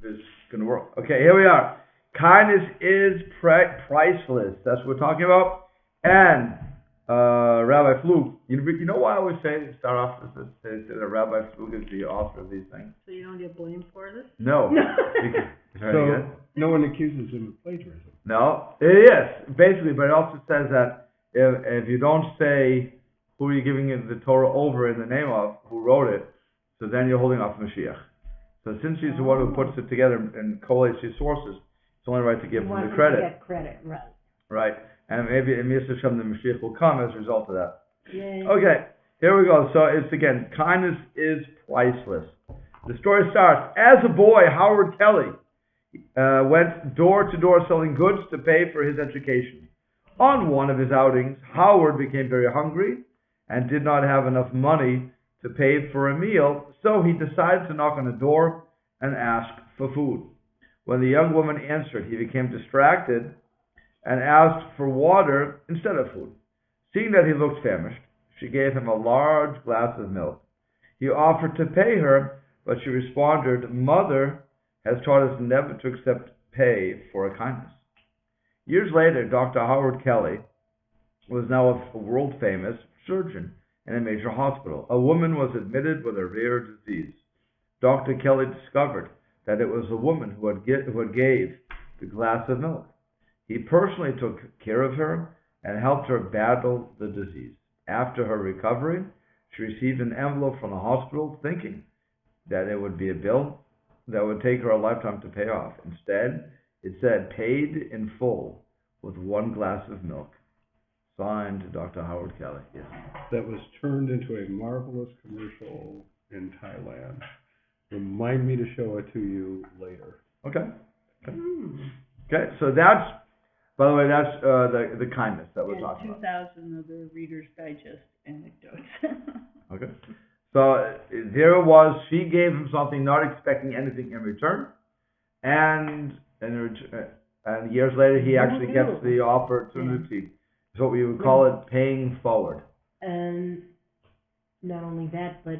this is going to work. Okay, here we are. Kindness is priceless. That's what we're talking about. And Rabbi Flug, you know why I always start off with this, say that Rabbi Flug is the author of these things? So you don't get blamed for this? No. So no one accuses him of plagiarism. No, it is, basically, but it also says that if you don't say who you're giving the Torah over in the name of, who wrote it, so then you're holding off Mashiach. So since he's the one who puts it together and collates his sources, it's only right to give him the credit. Get credit, right. Right. And maybe in Mr. Shem, the Mashiach will come as a result of that. Yay. Okay, here we go. So it's again, kindness is priceless. The story starts, as a boy, Howard Kelly went door to door selling goods to pay for his education. On one of his outings, Howard became very hungry and did not have enough money to pay for a meal, so he decided to knock on the door and ask for food. When the young woman answered, he became distracted and asked for water instead of food. Seeing that he looked famished, she gave him a large glass of milk. He offered to pay her, but she responded, "Mother has taught us never to accept pay for a kindness." Years later, Dr. Howard Kelly was now a world-famous surgeon in a major hospital. A woman was admitted with a rare disease. Dr. Kelly discovered that it was a woman who gave the glass of milk. He personally took care of her and helped her battle the disease. After her recovery, she received an envelope from the hospital thinking that it would be a bill that would take her a lifetime to pay off. Instead, it said, "Paid in full with one glass of milk." Signed, Dr. Howard Kelly. Yes. That was turned into a marvelous commercial in Thailand. Remind me to show it to you later. Okay. Okay, so that's, by the way, that's the kindness that we're talking about. 2,000 of the Reader's Digest anecdotes. Okay. So there it was, she gave him something, not expecting anything in return, and years later he actually gets the opportunity. It's what we would call it paying forward. And not only that, but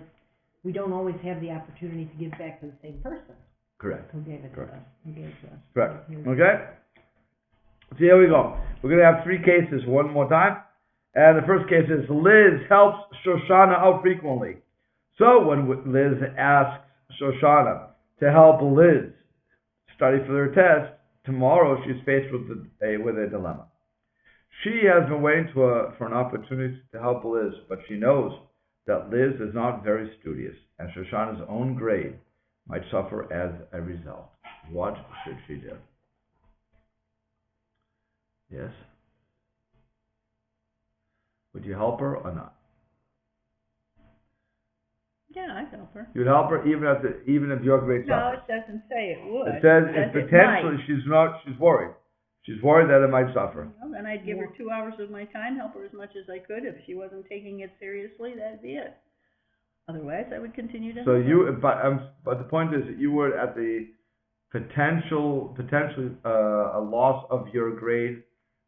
we don't always have the opportunity to give back to the same person. Correct. Who gave it Correct. to us. Who gave it to us. Correct. Okay? So here we go. We're going to have three cases one more time. And the first case is Liz helps Shoshana out frequently. So when Liz asks Shoshana to help Liz study for their test, tomorrow she's faced with a dilemma. She has been waiting for an opportunity to help Liz, but she knows that Liz is not very studious, and Shoshana's own grade might suffer as a result. What should she do? Yes? Would you help her or not? Yeah, I'd help her. You'd help her even if your grade No, suffers. it doesn't say it would. It says it potentially might. she's worried. She's worried that it might suffer. Well, then I'd give her 2 hours of my time, help her as much as I could. If she wasn't taking it seriously, that'd be it. Otherwise, I would continue to. So help her. but the point is that you would at the potentially a loss of your grade,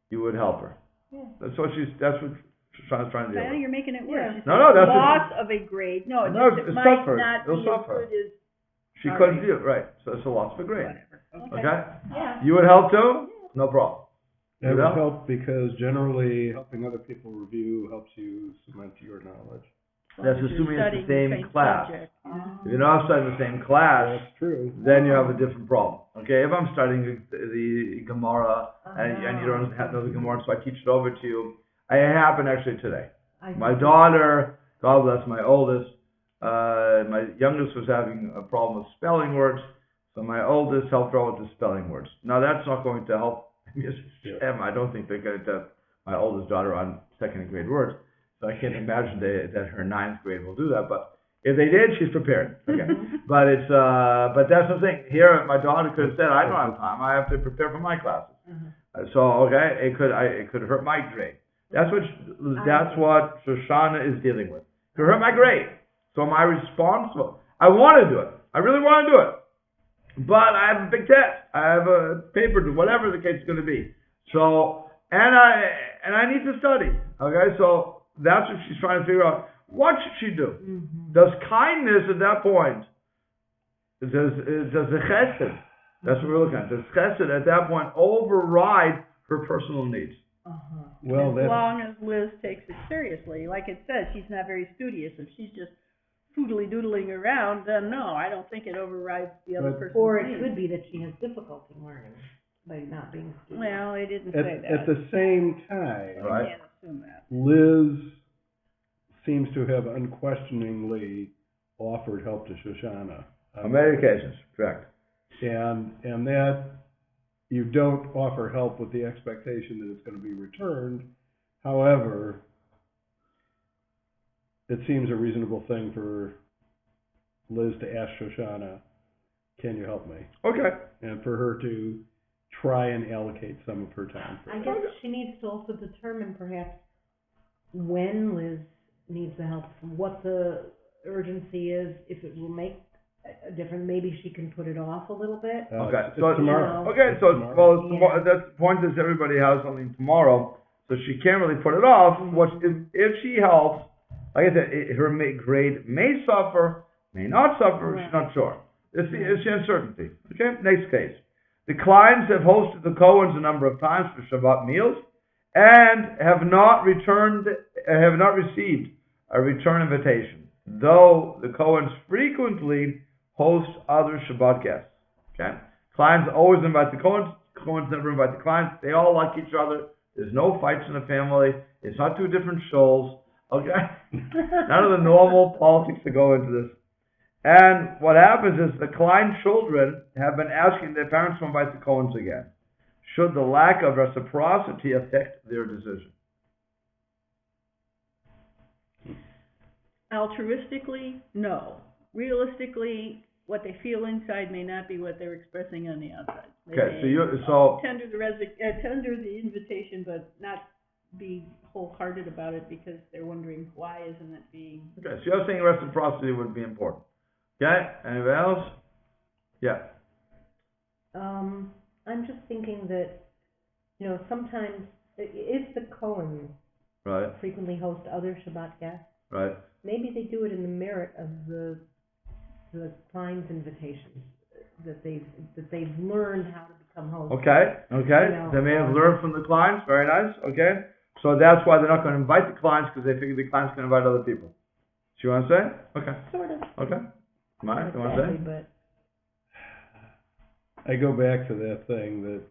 you would help her. Yeah. That's what Shoshana's trying to do. I think you're making it worse. No, that's loss of a grade. No, it it's might suffer. not It'll be suffer. as good as. She couldn't do it, right? So it's a loss of a grade. Whatever. Okay? Yeah. You would help too? No problem. That would help because generally helping other people review helps you cement your knowledge. That's assuming it's the same class. Subject. If you're not studying the same class, That's true. then you have a different problem. Okay, if I'm studying the Gemara and you don't know the Gemara, so I teach it over to you. It happened actually today. My daughter, God bless my oldest, my youngest was having a problem with spelling words, so my oldest helped her out with the spelling words. Now that's not going to help Emma. I don't think they're going to have my oldest daughter on second grade words, so I can't imagine that her 9th grade will do that, but if they did, she's prepared. Okay, but that's the thing. Here, my daughter could have said, "I don't have time. I have to prepare for my classes." So okay, it could hurt my grade. That's what Shoshana is dealing with. It could hurt my grade. So am I responsible? I want to do it. I really want to do it, but I have a big test. I have a paper to whatever the case is going to be. So and I need to study. Okay, so that's what she's trying to figure out. What should she do? Does kindness at that point does the chesed, that's what we're looking at, does chesed at that point override her personal needs? Uh-huh. Well, As long as Liz takes it seriously. Like it says, she's not very studious. If she's just doodling around, then no, I don't think it overrides the other person's Or it needs. could be that she has difficulty learning by not being studious. Well, they didn't say that. at the same time, I Right. can't assume that. Liz seems to have unquestioningly offered help to Shoshana. On many occasions, correct. And that you don't offer help with the expectation that it's going to be returned. However, it seems a reasonable thing for Liz to ask Shoshana, can you help me? Okay. And for her to try and allocate some of her time for I that. guess she needs to also determine perhaps when Liz needs the help, what the urgency is, if it will make a difference. Maybe she can put it off a little bit. Okay, It's so tomorrow. Okay, It's so tomorrow. well, it's Yeah. that's the point is everybody has something tomorrow, so she can't really put it off. What if she helps? Like I said, her grade may suffer, may not suffer. She's not sure. It's the uncertainty. Okay, next case. The Kleins have hosted the Cohens a number of times for Shabbat meals, and have not received a return invitation, though the Cohens frequently host other Shabbat guests. Okay, Kleins always invite the Cohens. Cohens never invite the Kleins. They all like each other. There's no fights in the family. It's not two different shoals. Okay, none of the normal politics that go into this. And what happens is the Klein children have been asking their parents to invite the Cohens again. Should the lack of reciprocity affect their decision? Altruistically, no. Realistically, what they feel inside may not be what they're expressing on the outside. They Okay, may so tender the invitation, but not be wholehearted about it because they're wondering why isn't it being. okay, so you're saying reciprocity would be important. Okay, anybody else? Yeah. I'm just thinking that, sometimes if the Cohens Right, frequently host other Shabbat guests, right. maybe they do it in the merit of the Klein's invitations, that they've learned how to become hosts. Okay. They may have learned from the Kleins. Very nice. Okay. So that's why they're not going to invite the Kleins, because they figure the Kleins can invite other people. Do you want to say? Okay. Sort of. Okay. Mike, Not you want to say? exactly, but I go back to that thing that,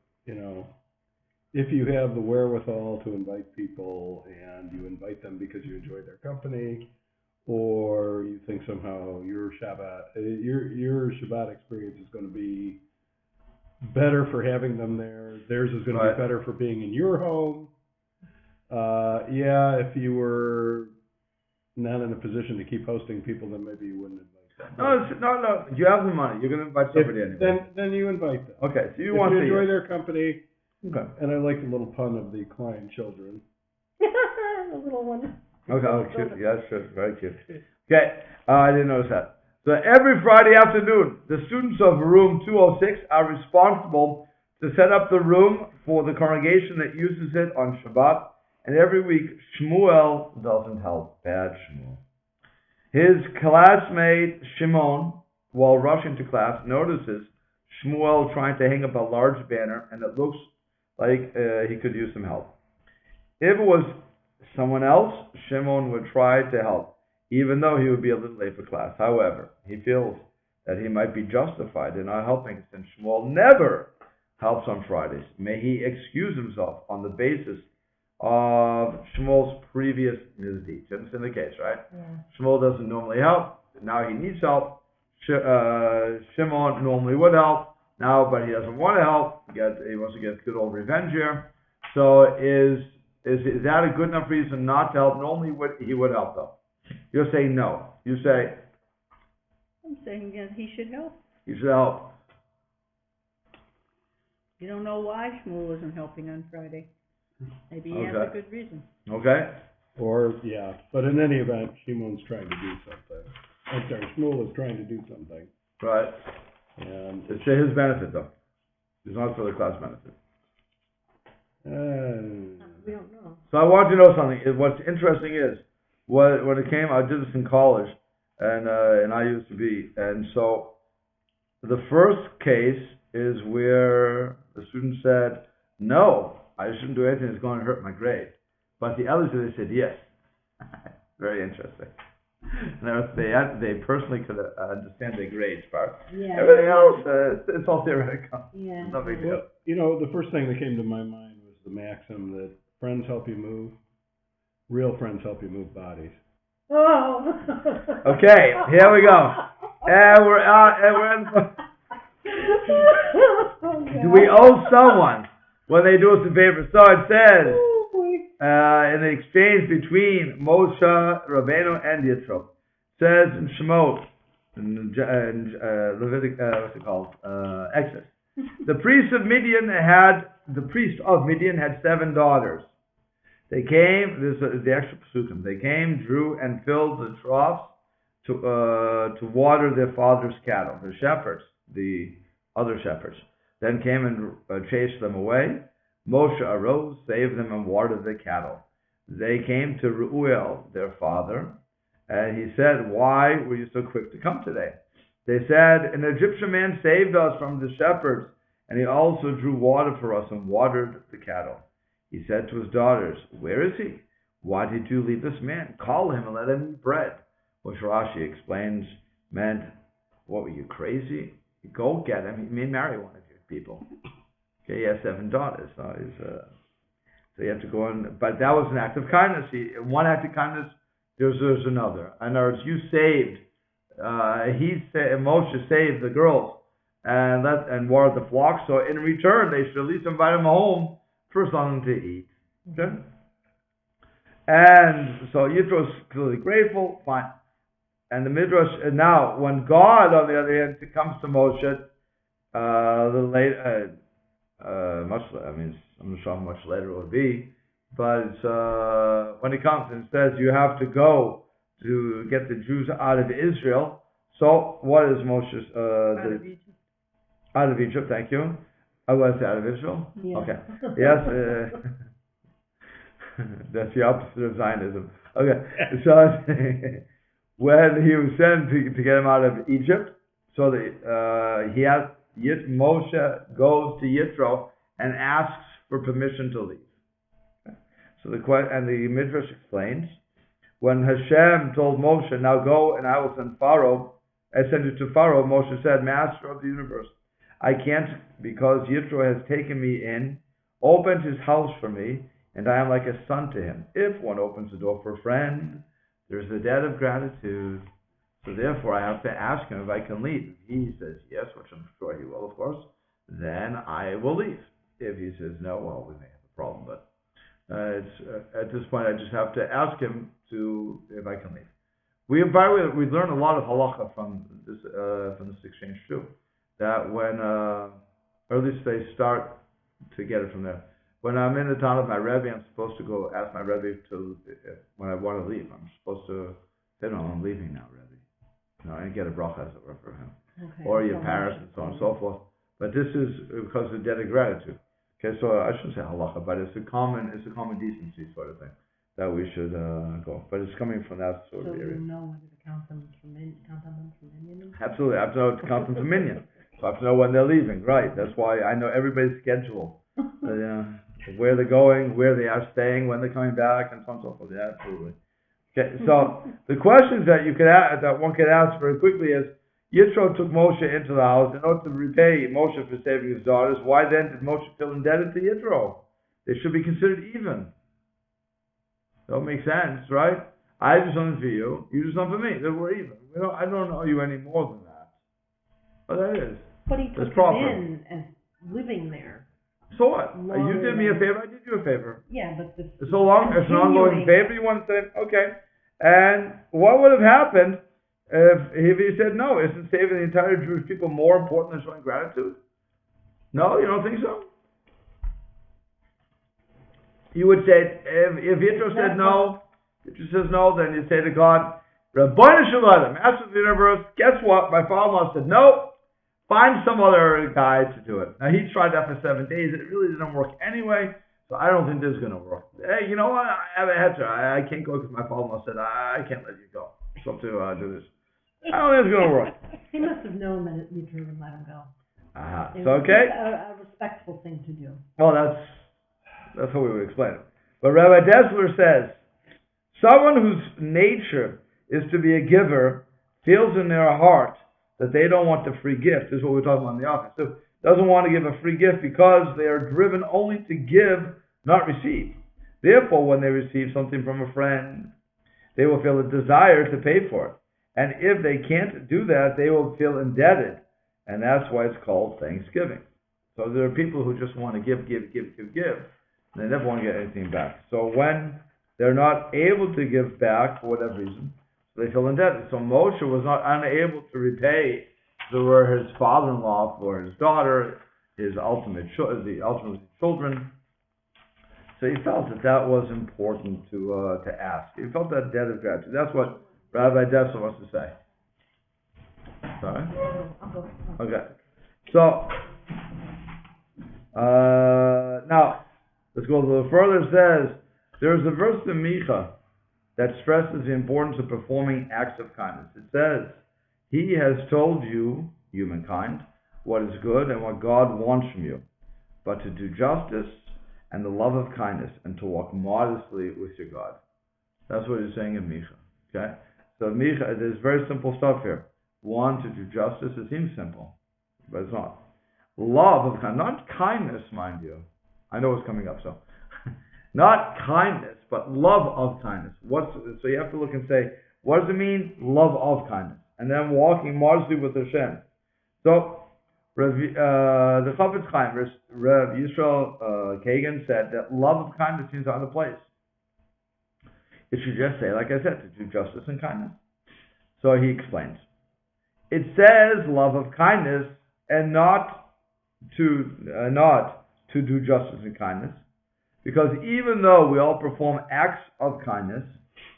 if you have the wherewithal to invite people and you invite them because you enjoy their company, or you think somehow your Shabbat experience is going to be better for having them there, theirs is going to Right. be better for being in your home. If you were not in a position to keep hosting people, then maybe you wouldn't invite them. No. You have the money. You're going to invite somebody anyway. Then you invite them. Okay. So you If want you to enjoy their company, Okay. and I like the little pun of the Klein children. the little one. Okay. Oh, cute. Yeah, sure. Very cute. Okay. I didn't notice that. So every Friday afternoon, the students of room 206 are responsible to set up the room for the congregation that uses it on Shabbat. And every week, Shmuel doesn't help. Bad Shmuel. His classmate, Shimon, while rushing to class, notices Shmuel trying to hang up a large banner, and it looks like he could use some help. If it was someone else, Shimon would try to help, even though he would be a little late for class. However, he feels that he might be justified in not helping, since Shmuel never helps on Fridays. May he excuse himself on the basis of Shmuel's previous misdeeds. That's in the case, right? Yeah. Shmuel doesn't normally help. Now he needs help. Shimon normally would help now, but he doesn't want to help. He wants to get good old revenge here. So is that a good enough reason not to help? Normally he would help, though. You're saying no. You say I'm saying that he should help. he should help. You don't know why Shmuel isn't helping on Friday. Maybe he has a Okay. good reason. Okay? But in any event, Shimon's trying to do something. Shmuel is trying to do something. Right. And It's to his benefit, though. It's not for the class benefit. We don't know. So I want you to know something. What's interesting is, when it came, I did this in college, and I used to be, and so The first case is where the student said, no, I shouldn't do anything that's going to hurt my grade. But the others, they said yes. Very interesting. They personally could understand the grades part. Yeah. Everything else, it's all theoretical. Yeah. No big deal. Well, you know, the first thing that came to my mind was the maxim that friends help you move, real friends help you move bodies. Oh. Okay, here we go. And we're in the... Do we owe someone when they do us a favor? So it says, in the exchange between Moshe Rabbeinu and Yitro, says in Shemot, in Levitic, what's it called? Exodus. The priest of Midian had 7 daughters. They came. This is the extra psukim. They came, drew, and filled the troughs to water their father's cattle. The shepherds, the other shepherds, then came and chased them away. Moshe arose, saved them, and watered the cattle. They came to Reuel, their father, and he said, "Why were you so quick to come today?" They said, "An Egyptian man saved us from the shepherds, and he also drew water for us and watered the cattle." He said to his daughters, "Where is he? Why did you leave this man? Call him and let him eat bread." Which Rashi explains meant, what, were you crazy? Go get him. He may marry one of your people. Okay, he has 7 daughters, so so you have to go on. But that was an act of kindness. One act of kindness, there's another. In other words, you saved. Moshe saved the girls and watered the flock. So in return, they should at least invite him home for something to eat. Okay? And so Yitro is clearly grateful. Fine. And the Midrash, now, when God, on the other hand, comes to Moshe, I'm not sure how much later it would be, but when he comes and says, you have to go to get the Jews out of Israel. So, what is Moshe's... Out of Egypt. Out of Egypt, thank you. I was out of Israel? Yeah. Okay. Yes. That's the opposite of Zionism. Okay. So, when he was sent to get him out of Egypt, so that Moshe goes to Yitro and asks for permission to leave. Okay. So the Midrash explains, when Hashem told Moshe, "Now go and I will send you to Pharaoh," Moshe said, "Master of the universe, I can't, because Yitro has taken me in, opened his house for me, and I am like a son to him. If one opens the door for a friend, there's a debt of gratitude. So therefore I have to ask him if I can leave. If he says yes, which I'm sure he will, of course, then I will leave. If he says no, well, we may have a problem, but at this point I just have to ask him if I can leave." We learn a lot of halacha from this exchange too. That when, or at least they start to get it from there. When I'm in the town of my Rebbe, I'm supposed to go ask my Rebbe when I want to leave. I'm supposed to say, "No, I'm leaving now, Rebbe." And get a bracha, as it were, for him. Okay. Or your parents and so on and so forth. But this is because of debt of gratitude. Okay, so I shouldn't say halacha, but it's a common decency sort of thing that we should go. But it's coming from that sort of area. So you know whether to count them for minion? Absolutely, I have to know to count them for minion. So I have to know when they're leaving, right? That's why I know everybody's schedule. Where they're going, where they are staying, when they're coming back, and so on and so forth. Yeah, absolutely. Okay, so the questions that one could ask very quickly is, Yitro took Moshe into the house in order to repay Moshe for saving his daughters. Why then did Moshe feel indebted to Yitro? They should be considered even. That makes sense, right? I do something for you, you do something for me. Then we're even. I don't owe you any more than that. But that is. But he took him in as living there. So what? You did me a favor, I did you a favor. Yeah, but it's an ongoing favor. You want to say, okay. And what would have happened if he said, no, isn't saving the entire Jewish people more important than showing gratitude? No, you don't think so? You would say, if Yitro said no, Yitro says no, then you say to God, Rabbanu Shalom, Master of the universe, guess what? My father-in-law said no. Find some other guy to do it. Now, he tried that for 7 days. It really didn't work anyway, so I don't think this is going to work. Hey, you know what? I have a heter. I can't go because my father-in-law said, I can't let you go. So to do this. I don't think it's going to work. He must have known that Yitro would let him go. It So, was okay. a respectful thing to do. Well, that's how we would explain it. But Rabbi Dessler says, someone whose nature is to be a giver feels in their heart that they don't want the free gift. This is what we're talking about in the office. So doesn't want to give a free gift because they are driven only to give, not receive. Therefore, when they receive something from a friend, they will feel a desire to pay for it. And if they can't do that, they will feel indebted. And that's why it's called Thanksgiving. So there are people who just want to give. And they never want to get anything back. So when they're not able to give back for whatever reason, they feel indebted. So Moshe was not unable to repay his father-in-law for his daughter, the ultimate children. So he felt that was important to ask. He felt that debt of gratitude. That's what Rabbi Dessler wants to say. Sorry? I'll go. Okay. So, now, let's go a little further. It says, there is a verse in Micha that stresses the importance of performing acts of kindness. It says, He has told you, humankind, what is good and what God wants from you, but to do justice and the love of kindness, and to walk modestly with your God. That's what he's saying in Micha. Okay? So Micha, there's very simple stuff here. One, to do justice. It seems simple, but it's not. Love of kindness, not kindness, mind you. I know what's coming up, so. Not kindness, but love of kindness. So you have to look and say, what does it mean? Love of kindness. And then walking modestly with Hashem. So, the Chafetz Chaim, Rav Yisrael Kagan, said that love of kindness means out of place. It should just say, like I said, to do justice and kindness. So he explains. It says love of kindness and not to do justice and kindness, because even though we all perform acts of kindness,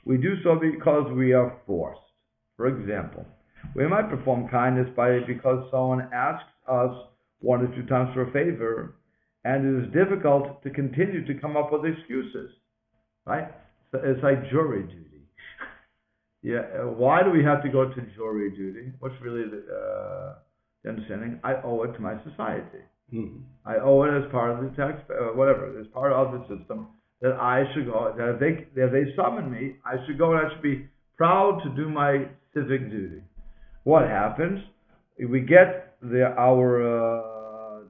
we do so because we are forced. For example, we might perform kindness because someone asks us 1 or 2 times for a favor, and it is difficult to continue to come up with excuses, right? So it's like jury duty. Yeah, why do we have to go to jury duty? What's really the understanding? I owe it to my society. Mm-hmm. I owe it as part of the tax, whatever, as part of the system, that I should go, that if they summon me, I should go and I should be proud to do my civic duty. What happens? We get our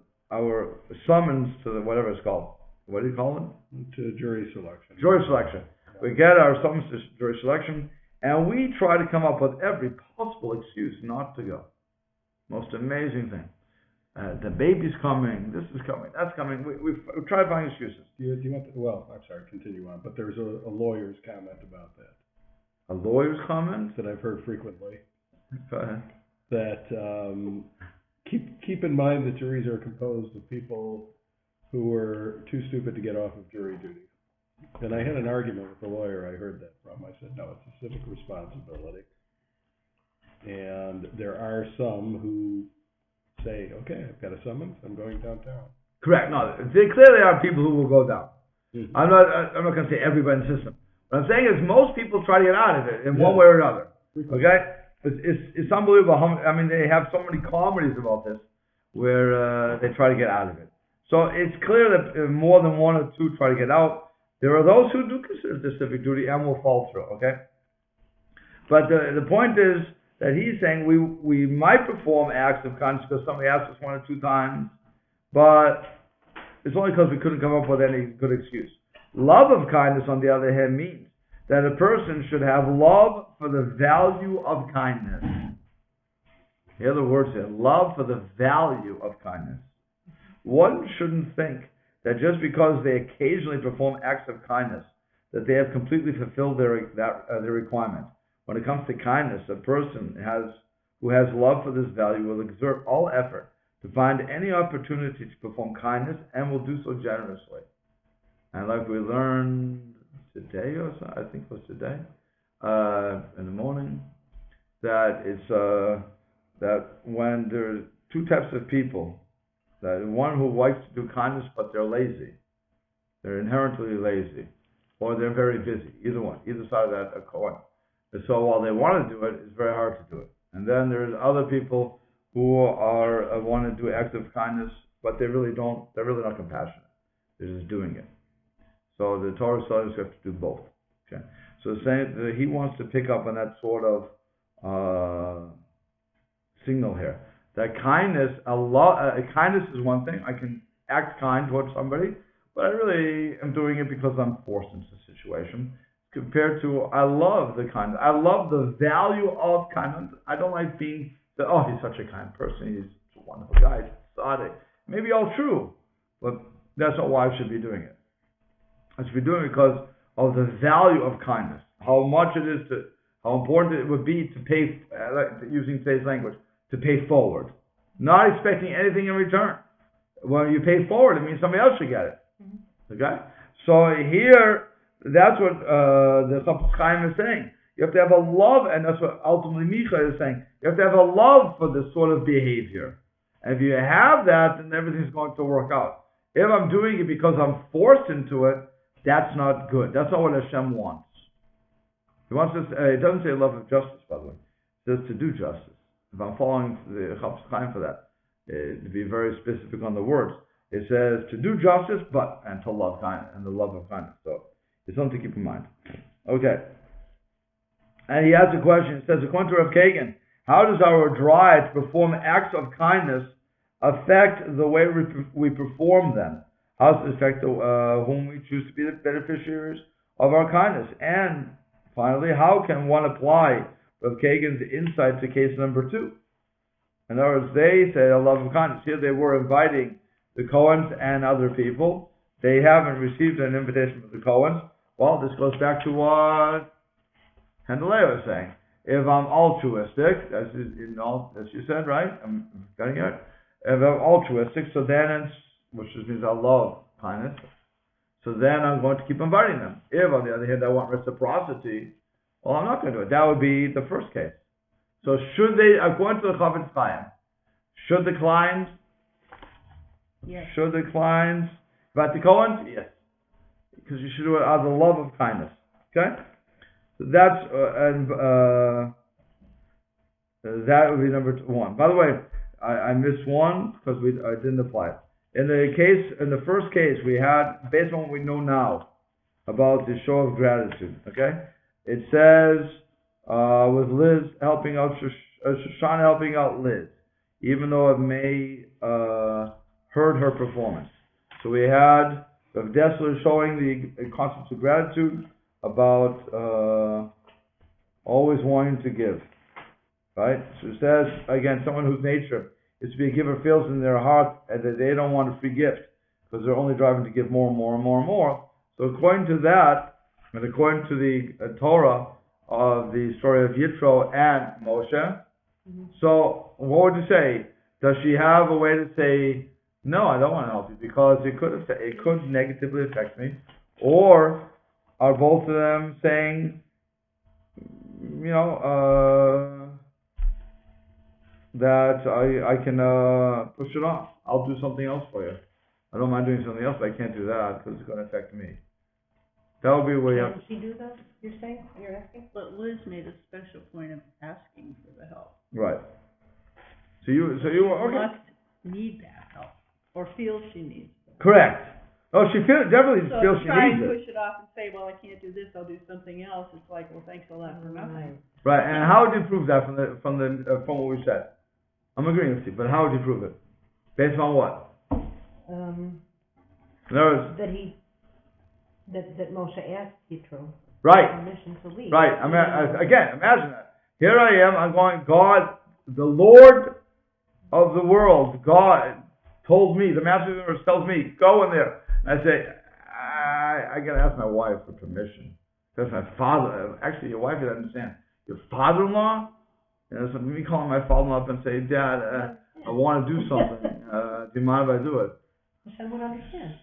summons to the, whatever it's called. What do you call it? To jury selection. Jury selection. We get our summons to jury selection, and we try to come up with every possible excuse not to go. Most amazing thing. The baby's coming, this is coming, that's coming. We try to find excuses. Do you want to, well, I'm sorry, continue on, but there's a lawyer's comment about that. A lawyer's comment? That I've heard frequently. Go ahead. That keep in mind that juries are composed of people who were too stupid to get off of jury duty. And I had an argument with the lawyer I heard that from. I said, no, it's a civic responsibility. And there are some who say, okay, I've got a summons, I'm going downtown. Correct. No, there clearly are people who will go down. Mm-hmm. I'm not going to say everybody in the system. What I'm saying is most people try to get out of it in one way or another. Okay? It's unbelievable. I mean, they have so many comedies about this where they try to get out of it. So it's clear that more than 1 or 2 try to get out. There are those who do consider this civic duty and will fall through. Okay? But the point is that he's saying we might perform acts of kindness because somebody asked us 1 or 2 times, but it's only because we couldn't come up with any good excuse. Love of kindness, on the other hand, means that a person should have love for the value of kindness. Hear the words here. Love for the value of kindness. One shouldn't think that just because they occasionally perform acts of kindness, that they have completely fulfilled their requirement. When it comes to kindness, a person who has love for this value will exert all effort to find any opportunity to perform kindness and will do so generously. And like we learned today, or so, I think it was today, in the morning, that it's that when there's 2 types of people, that one who likes to do kindness but they're lazy, they're inherently lazy, or they're very busy. Either one, either side of that coin. And so while they want to do it, it's very hard to do it. And then there's other people who are want to do acts of kindness, but they're really not compassionate. They're just doing it. So the Torah says you have to do both. Okay. So saying that he wants to pick up on that sort of signal here. That kindness, kindness is one thing. I can act kind towards somebody, but I really am doing it because I'm forced into a situation. Compared to, I love the kindness. I love the value of kindness. I don't like being that. Oh, he's such a kind person. He's a wonderful guy. Tzaddik. Maybe all true, but that's not why I should be doing it. I should be doing it because of the value of kindness. How much it is how important it would be to pay, using today's language, to pay forward. Not expecting anything in return. When you pay forward, it means somebody else should get it. Okay? So here, that's what the Chafetz Chaim is saying. You have to have a love, and that's what ultimately Micha is saying. You have to have a love for this sort of behavior. And if you have that, then everything's going to work out. If I'm doing it because I'm forced into it, that's not good. That's not what Hashem wants. He wants us. It doesn't say love of justice, by the way. It says to do justice. If I'm following the Chafetz Chaim for that, to be very specific on the words, it says to do justice, and to love kindness, and the love of kindness. So it's something to keep in mind. Okay. And he asks a question. It says, according to Rav Kagan, how does our drive to perform acts of kindness affect the way we perform them? How does it affect whom we choose to be the beneficiaries of our kindness? And finally, how can one apply Rav Kagan's insight to case number 2? In other words, they say a love of kindness. Here they were inviting the Cohens and other people. They haven't received an invitation from the Cohens. Well, this goes back to what Hendeleo was saying. If I'm altruistic, as you said, right? I'm getting it. If I'm altruistic, so then which just means I love kindness. So then I'm going to keep inviting them. If, on the other hand, I want reciprocity, well, I'm not going to do it. That would be the first case. So should they, according to the Chafetz Chaim, should the clients? Yes. Should the clients invite the Cohens? Yes. Because you should do it out of the love of kindness. Okay? So that's, that would be number 1. By the way, I missed one because I didn't apply it. In the first case, we had, based on what we know now about the show of gratitude, okay? It says, with Liz helping out, Shoshana helping out Liz, even though it may hurt her performance. So we had Rav Dessler showing the concept of gratitude about always wanting to give, right? So it says, again, someone whose nature is to be a giver feels in their heart that they don't want a free gift because they're only driving to give more and more and more and more. So according to that, and according to the Torah of the story of Yitro and Moshe, so what would you say? Does she have a way to say, no, I don't want to help you because it could negatively affect me? Or are both of them saying, that I can push it off. I'll do something else for you. I don't mind doing something else, but I can't do that because it's going to affect me. That would be where you have to... Can she do that, you're saying? You're asking? But Liz made a special point of asking for the help. Right. So you okay. Must need that help, or feels she needs it. Correct. Oh, she definitely feels she needs it. So try and push it off and say, well, I can't do this, I'll do something else. It's like, well, thanks a lot for nothing. Right, and how would you prove that from what we said? I'm agreeing with you, but how would you prove it? Based on what? In other words, that Moshe asked Yitro permission to leave. Right. Again, imagine that. Here I am. I'm going. God, the Lord of the world, God told me. The Master of the Universe tells me, go in there. And I say, I got to ask my wife for permission. Because my father. Actually, your wife doesn't understand. Your father-in-law. So me calling my father-in-law up and say, Dad, I want to do something. Do you mind if I do it? Hashem would understand.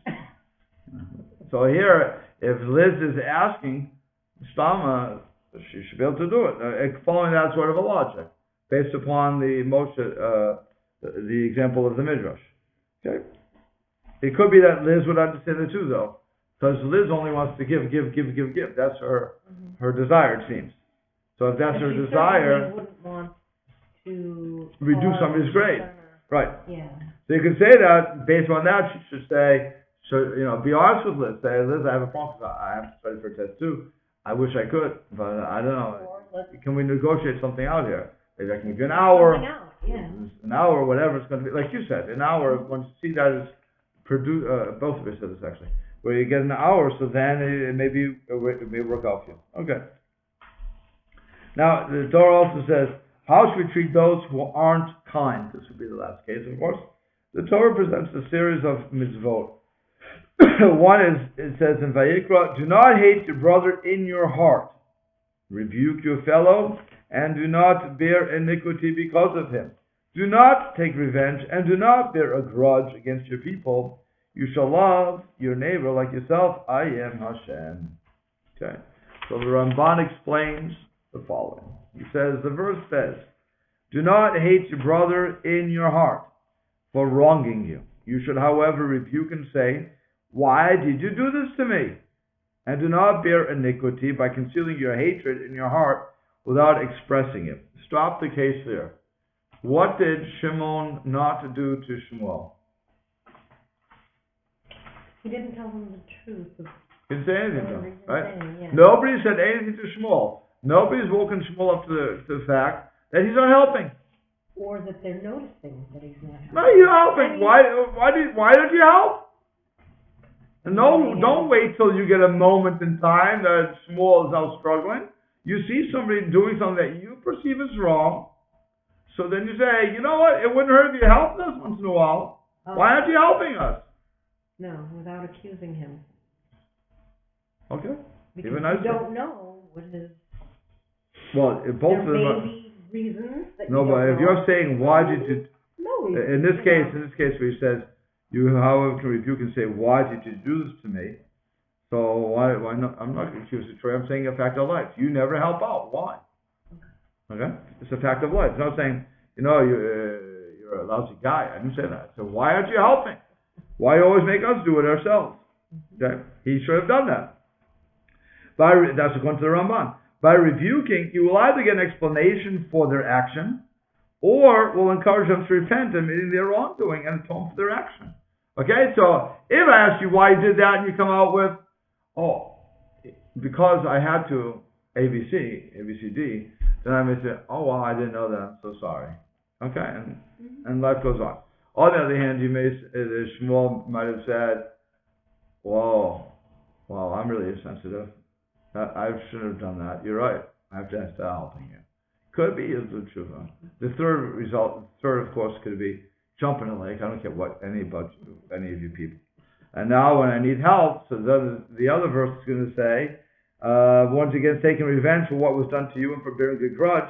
So here, if Liz is asking, Stama, she should be able to do it. Following that sort of a logic, based upon the Moshe, the example of the Midrash. Okay. It could be that Liz would understand it too, though, because Liz only wants to give. That's her desire, it seems. So if that's her desire, wouldn't want to reduce cause somebody's grade. concern Right. Yeah. So you can say that, based on that, she should say, be honest with Liz. Say, Liz, I have a problem. I have to study for a test too. I wish I could, but I don't know. Can we negotiate something out here? Maybe I can give you an hour. Something out, yeah. An hour, whatever it's going to be. Like you said, an hour, once you see that as both of us said this actually, where you get an hour, so then it may work out for you. Okay. Now, the Torah also says, how should we treat those who aren't kind? This would be the last case, of course. The Torah presents a series of mitzvot. One is, it says in Vayikra, do not hate your brother in your heart. Rebuke your fellow, and do not bear iniquity because of him. Do not take revenge, and do not bear a grudge against your people. You shall love your neighbor like yourself. I am Hashem. Okay. So the Ramban explains the following. He says, the verse says, do not hate your brother in your heart for wronging you. You should, however, rebuke and say, why did you do this to me? And do not bear iniquity by concealing your hatred in your heart without expressing it. Stop the case there. What did Shimon not do to Shmuel? He didn't tell them the truth. He didn't say anything to him, right? Yeah. Nobody said anything to Shmuel. Nobody's woken Shmuel up to the fact that he's not helping. Or that they're noticing that he's not helping. No, you're helping. Why don't you help? No, don't wait till you get a moment in time that Shmuel is now struggling. You see somebody doing something that you perceive as wrong, so then you say, you know what, it wouldn't hurt if you helped us once in a while. Why aren't you helping us? No, without accusing him. Okay. Because Even you don't know what his... Well, both of them there may be reasons that no, but if you're saying, why did you... No, in this case where he says, you, however, can rebuke and say, why did you do this to me? So why not? I'm not accusing Troy. I'm saying a fact of life. You never help out. Why? Okay, it's a fact of life. It's not saying you're a lousy guy. I didn't say that. So why aren't you helping? Why you always make us do it ourselves? Okay, he should have done that. That's according to the Ramban. By rebuking, you will either get an explanation for their action, or will encourage them to repent, admitting their wrongdoing, and atone for their action. Okay, so if I ask you why you did that, and you come out with, because I had to, ABCD, then I may say, well, I didn't know that, I'm so sorry. Okay, and life goes on. On the other hand, Shmuel might have said, well, I'm really sensitive. I shouldn't have done that. You're right. I have to start helping you. Could be is the truth. The third, of course, could be jump in a lake. I don't care what any of you people. And now when I need help, so the other verse is going to say, once again, taking revenge for what was done to you and for bearing a grudge,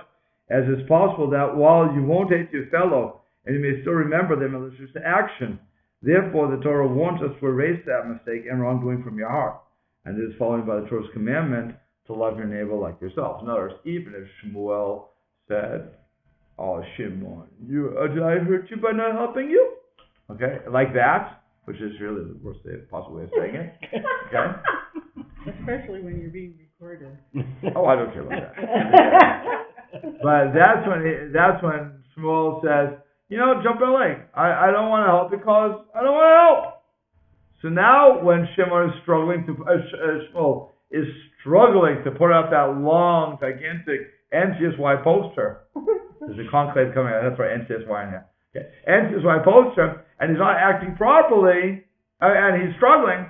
as is possible that while you won't hate your fellow, and you may still remember their malicious action, therefore the Torah wants us to erase that mistake and wrongdoing from your heart. And it is followed by the Torah's commandment to love your neighbor like yourself. In other words, even if Shmuel said, Shimon, I hurt you by not helping you? Okay, like that, which is really the worst possible way of saying it. Okay? Especially when you're being recorded. I don't care about that. But that's when Shmuel says, jump in a lake. I don't want to help because I don't want to help. So now when Shimon is struggling Shmuel is struggling to put out that long, gigantic NCSY poster. There's a conclave coming out. That's right, NCSY in here. Okay. NCSY poster, and he's not acting properly, and he's struggling.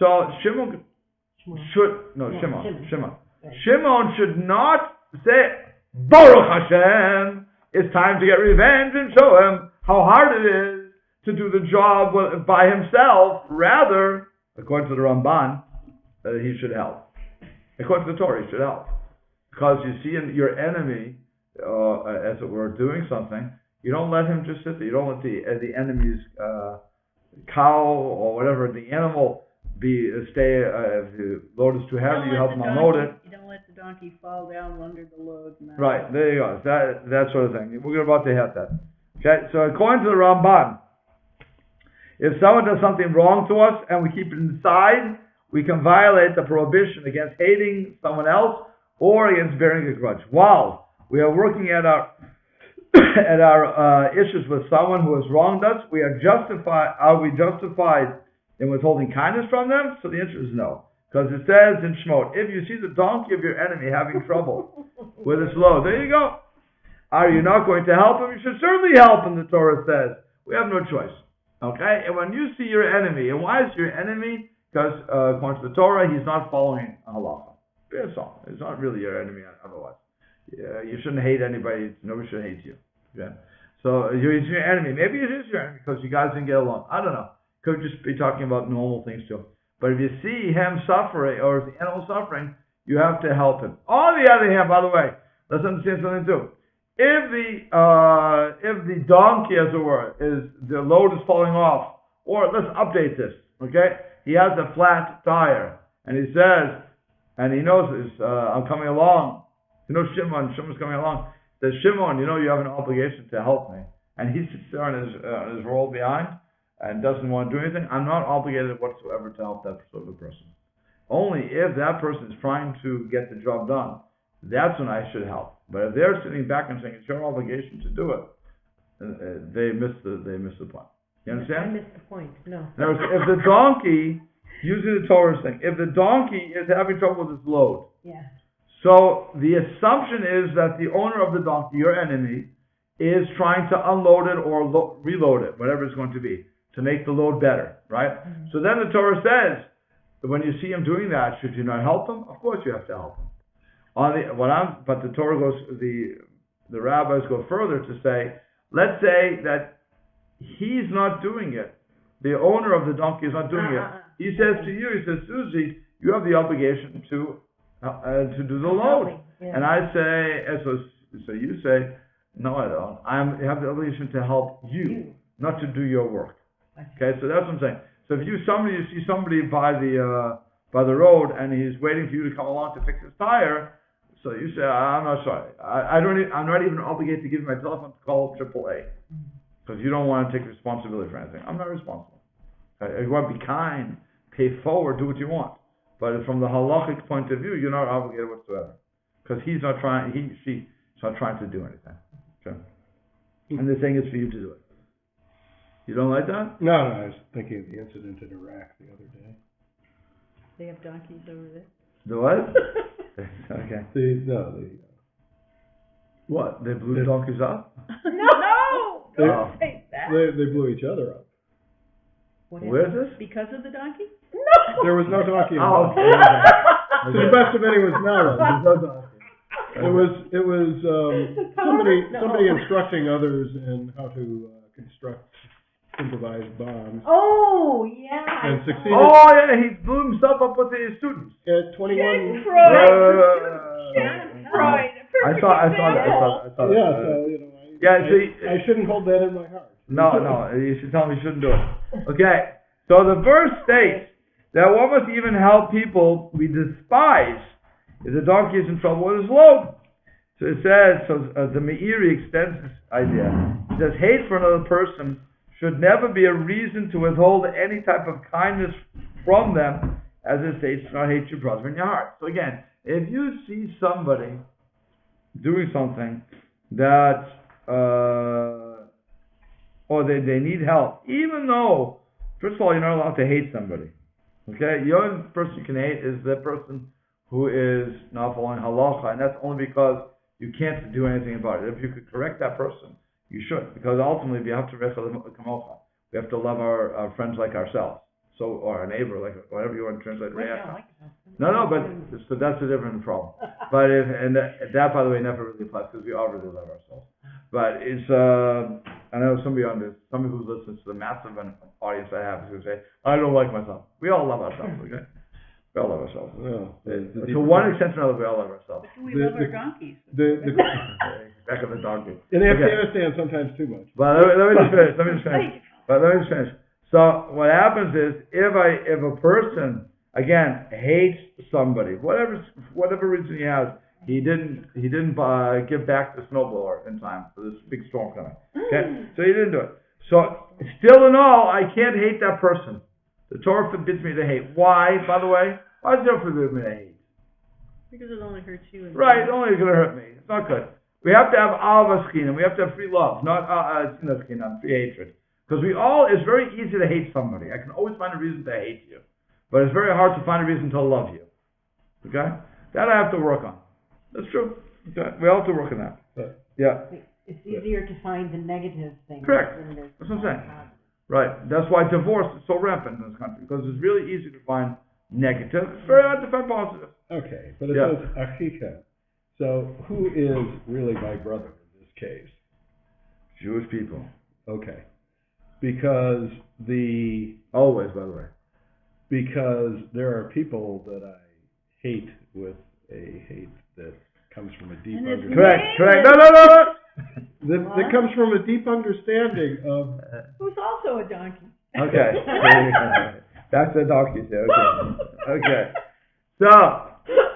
So Shimon should not say, Baruch Hashem, it's time to get revenge and show him how hard it is to do the job by himself. Rather, according to the Ramban, he should help. According to the Torah, he should help. Because you see your enemy, as it were, doing something, you don't let him just sit there. You don't let the enemy's cow or whatever, the animal, stay, if the load is too heavy, you help him unload it. You don't let the donkey fall down under the load. Right, there you go. That sort of thing. We're about to hit that. Okay, so according to the Ramban, if someone does something wrong to us and we keep it inside, we can violate the prohibition against hating someone else or against bearing a grudge. While we are working at our at our issues with someone who has wronged us, are we justified in withholding kindness from them? So the answer is no. Because it says in Shemot, if you see the donkey of your enemy having trouble with its load, there you go. Are you not going to help him? You should certainly help him, the Torah says. We have no choice. Okay? And when you see your enemy, and why is your enemy? Because according to the Torah, he's not following halacha. That's all. It's not really your enemy otherwise. You shouldn't hate anybody. Nobody should hate you. Okay? So he's your enemy. Maybe it is your enemy because you guys didn't get along. I don't know. Could just be talking about normal things too. But if you see him suffering, or the animal suffering, you have to help him. On the other hand, by the way, let's understand something too. If the donkey, as it were, the load is falling off, or let's update this, okay? He has a flat tire, and he says, and he knows this, I'm coming along. You know Shimon's coming along. Says, Shimon, you have an obligation to help me. And he sits there on his roll behind and doesn't want to do anything. I'm not obligated whatsoever to help that sort of person. Only if that person is trying to get the job done, that's when I should help. But if they're sitting back and saying it's your obligation to do it, they miss the point. You understand? I missed the point. No. In other words, if the donkey, using the Torah thing, if the donkey is having trouble with its load, Yeah. so the assumption is that the owner of the donkey, your enemy, is trying to unload it or reload it, whatever it's going to be, to make the load better, right? Mm-hmm. So then the Torah says that when you see him doing that, should you not help him? Of course you have to help him. But the Torah goes, the rabbis go further to say, let's say that he's not doing it. The owner of the donkey is not doing it. He says to you, he says, Susie, you have the obligation to do the load. Yeah. And I say, so you say, no, I don't. I have the obligation to help you, not to do your work. Okay, so that's what I'm saying. So if you see somebody by the road and he's waiting for you to come along to fix his tire, so you say, I'm not sorry. I'm not even obligated to give you my telephone to call AAA because you don't want to take responsibility for anything. I'm not responsible. Okay? You want to be kind, pay forward, do what you want. But from the halachic point of view, you're not obligated whatsoever because he's not trying. She's not trying to do anything. Okay? And the thing is for you to do it. You don't like that? No, I was thinking of the incident in Iraq the other day. They have donkeys over there. The what? Okay. What? They blew donkeys up? No! Don't say that. They blew each other up. Where is this? Because of the donkey? No! There was no donkey involved. Okay. To the best of anyone's knowledge, there was no donkey. It was somebody instructing others in how to construct improvised bombs. Oh, yeah. And succeeded. Oh, yeah, he blew himself up with his students. At 21. Shannon Freud. I saw that. Yeah, so, I shouldn't hold that in my heart. No, you should tell him you shouldn't do it. Okay, so the verse states that one must even help people we despise if the donkey is in trouble with his load. So it says, the Meiri extends this idea. It says, hate for another person should never be a reason to withhold any type of kindness from them, as it states, do not hate your brother in your heart. So again, if you see somebody doing something that, or they need help, even though, first of all, you're not allowed to hate somebody. Okay? The only person you can hate is the person who is not following halacha, and that's only because you can't do anything about it. If you could correct that person, you should, because ultimately we have to we have to love our friends like ourselves, or our neighbor, like whatever you want to translate. But so that's a different problem. But that by the way never really applies because we all really love ourselves. But it's I know somebody who listens to the massive audience I have who say I don't like myself. We all love ourselves, okay? We all love ourselves. Yeah. To one extent or another, we all love ourselves. But we love our donkeys. Back of the donkey. In Afghanistan, sometimes too much. But let me just finish. So what happens is if a person again hates somebody, whatever reason he has, he didn't give back the snowblower in time for this big storm coming. Okay, so he didn't do it. So still in all, I can't hate that person. The Torah forbids me to hate. Why, by the way? Why does it forbid me to hate? Because it only hurts you. Right, it's only going to hurt me. It's not good. We have to have avas chinam. We have to have free love, not sinas chinam, free hatred. Because it's very easy to hate somebody. I can always find a reason to hate you. But it's very hard to find a reason to love you. Okay? That I have to work on. That's true. Okay? We all have to work on that. Yeah. It's easier to find the negative things. Correct. That's what I'm saying. Right. That's why divorce is so rampant in this country. Because it's really easy to find negative. It's very hard to find positive. Okay. But it says achika. So who is really my brother in this case? Jewish people. Okay. Because Always, by the way. Because there are people that I hate with a hate that comes from a deep understanding. Correct. No. That comes from a deep understanding of... Who's also a donkey. Okay. That's the donkey there. Okay. So,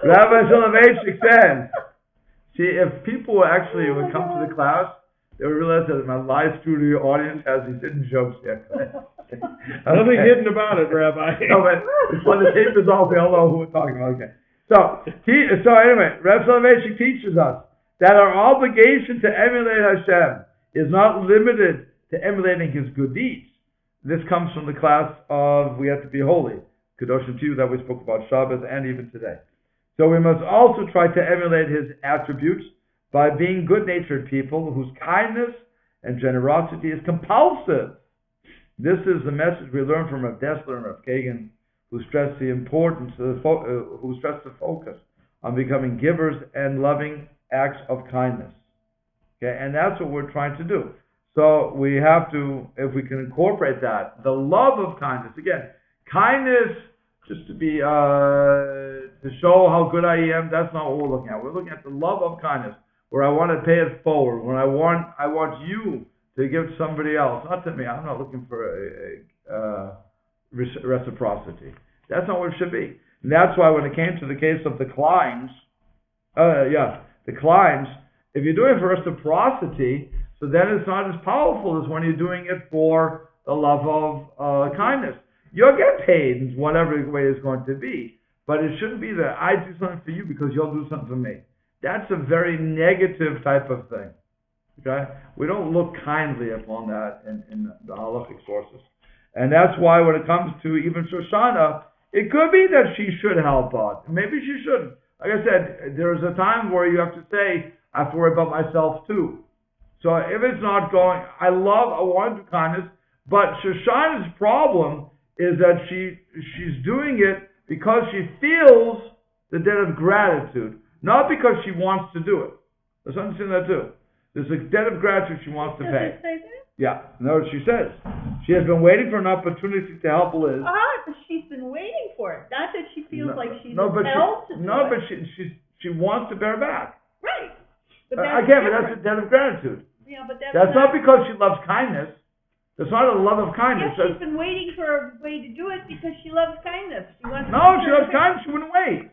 Rabbi Soloveitchik says, see, if people actually would come to the class, they would realize that my live studio audience has these hidden jokes here. Nothing hidden about it, Rabbi. No, but when the tape is off, we all know who we're talking about. Okay. So anyway, Rabbi Soloveitchik teaches us that our obligation to emulate Hashem is not limited to emulating His good deeds. This comes from the class of we have to be holy, Kedoshim to you, that we spoke about Shabbos and even today. So we must also try to emulate His attributes by being good-natured people whose kindness and generosity is compulsive. This is the message we learn from Rav Dessler and Rav Kagan, who stress the importance, who stress the focus on becoming givers and loving acts of kindness. Okay, and that's what we're trying to do. So we have to, if we can incorporate that, the love of kindness. Again, kindness, just to be to show how good I am. That's not what we're looking at. We're looking at the love of kindness, where I want to pay it forward. When I want you to give to somebody else, not to me. I'm not looking for reciprocity. That's not what it should be. And that's why when it came to the case of the Kleins, if you're doing it for reciprocity, so then it's not as powerful as when you're doing it for the love of kindness. You'll get paid in whatever way it's going to be, but it shouldn't be that I do something for you because you'll do something for me. That's a very negative type of thing. Okay? We don't look kindly upon that in the halachic sources. And that's why when it comes to even Shoshana, it could be that she should help out. Maybe she shouldn't. Like I said, there's a time where you have to say, I have to worry about myself too. So if it's not going, I want to do kindness, but Shoshana's problem is that she's doing it because she feels the debt of gratitude, not because she wants to do it. Let's understand that too. There's a debt of gratitude she wants to pay. Does it say that? Yeah, no, she says. She has been waiting for an opportunity to help Liz. But she's been waiting for it. Not that she feels like she's but she wants to bear back. Right. But that's a debt of gratitude. Yeah, but that's not because she loves kindness. That's not a love of kindness. Yes, she's been waiting for a way to do it because she loves kindness. She loves kindness. She wouldn't wait.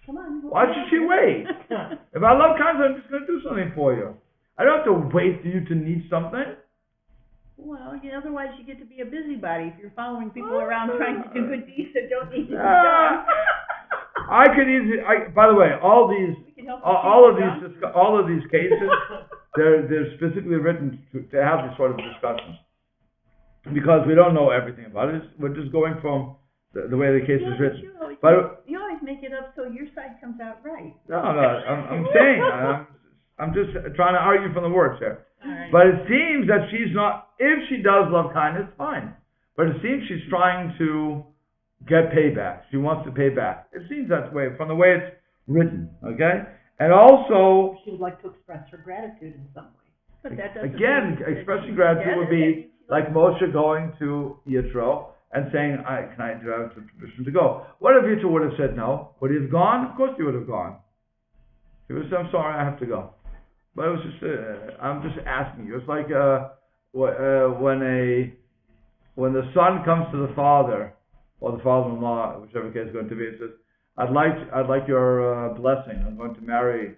Come on. Why should she wait? If I love kindness, I'm just going to do something for you. I don't have to wait for you to need something. Well, otherwise you get to be a busybody if you're following people around trying to do good deeds that don't need to be done. I could easily. By the way, all of these cases, they're specifically written to have this sort of discussions because we don't know everything about it. We're just going from the way the case is written. You always make it up so your side comes out right. No. I'm saying. I'm just trying to argue from the words here. Right. But it seems that she's not, if she does love kindness, fine. But it seems she's trying to get payback. She wants to pay back. It seems that way from the way it's written, okay? And also... She would like to express her gratitude in some way. But that doesn't expressing gratitude would be like Moshe going to Yitro and saying, do I have permission to go? What if Yitro would have said no? Would he have gone? Of course he would have gone. He would have said, I'm sorry, I have to go. But it was just, I'm just asking you. It's like when the son comes to the father, or the father-in-law, whichever case it's going to be, and says, I'd like your blessing. I'm going to marry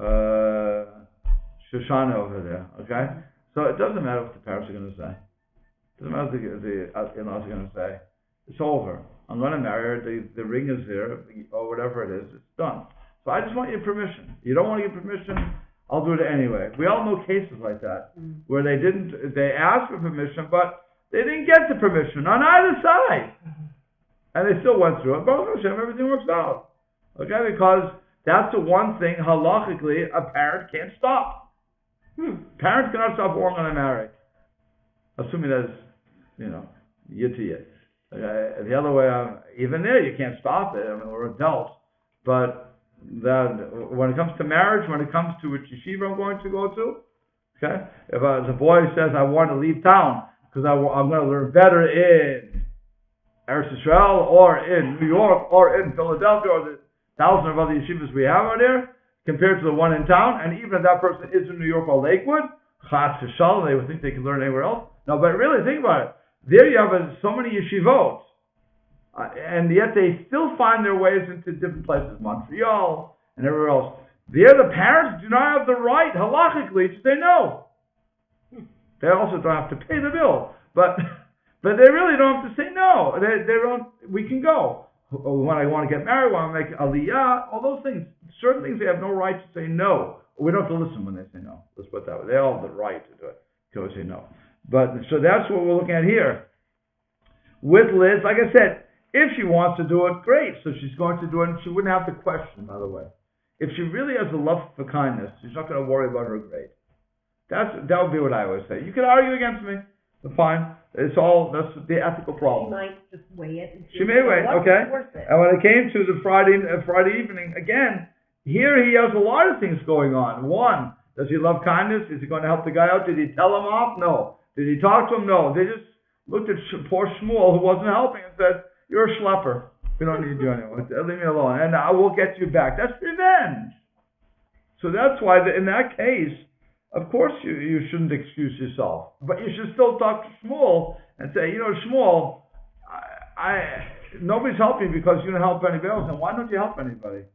Shoshana over there. Okay? So it doesn't matter what the parents are going to say. It doesn't matter what the in-laws are going to say. It's over. I'm going to marry her. The ring is there, or whatever it is. It's done. So I just want your permission. You don't want to get permission? I'll do it anyway. We all know cases like that, where they asked for permission, but they didn't get the permission on either side. And they still went through it. Baruch Hashem, everything works out. Okay, because that's the one thing, halachically, a parent can't stop. Parents cannot stop warring on a marriage. Assuming that it's, yid to yid. Okay? The other way, even there, you can't stop it. I mean, we're adults. But when it comes to marriage, when it comes to which yeshiva I'm going to go to, okay? If the boy says, I want to leave town because I'm going to learn better in Eretz Yisrael or in New York or in Philadelphia or the thousands of other yeshivas we have out there, compared to the one in town, and even if that person is in New York or Lakewood, chas v'shalom, they would think they can learn anywhere else. No, but really think about it. There you have so many yeshivot, and yet they still find their ways into different places, Montreal and everywhere else. There the parents do not have the right, halachically, to say no. They also don't have to pay the bill, but they really don't have to say no. They don't. We can go. When I want to get married, when I want to make aliyah, all those things. Certain things they have no right to say no. We don't have to listen when they say no. Let's put it that way. They all have the right to do it. Go say no. But so that's what we're looking at here. With Liz, like I said, if she wants to do it, great. So she's going to do it, and she wouldn't have to question, by the way. If she really has a love for kindness, she's not going to worry about her grade. That would be what I always say. You can argue against me, but fine. That's the ethical problem. She might just weigh it. She may wait, okay. And when it came to the Friday evening, again, here he has a lot of things going on. One, does he love kindness? Is he going to help the guy out? Did he tell him off? No. Did he talk to him? No. They just looked at poor Shmuel, who wasn't helping, and said, "You're a schlepper. We don't need you anymore. Leave me alone, and I will get you back." That's revenge. So that's why, in that case, of course you shouldn't excuse yourself. But you should still talk to Shmuel and say, Shmuel, nobody's helping because you don't help anybody else. And why don't you help anybody?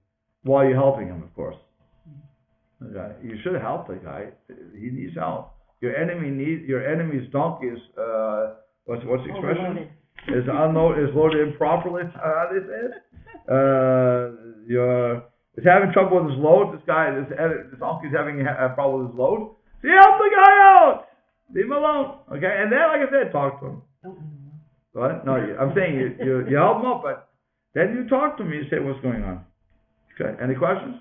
While you're helping him, of course. Okay. You should help the guy. He needs help. Your enemy's donkey is, what's the expression? Is loaded improperly. How do they say it? Is having trouble with his load. This donkey's having a problem with his load. So you help the guy out. Leave him alone. Okay? And then, like I said, talk to him. What? No, I'm saying you help him out, but then you talk to him and you say what's going on. Okay? Any questions?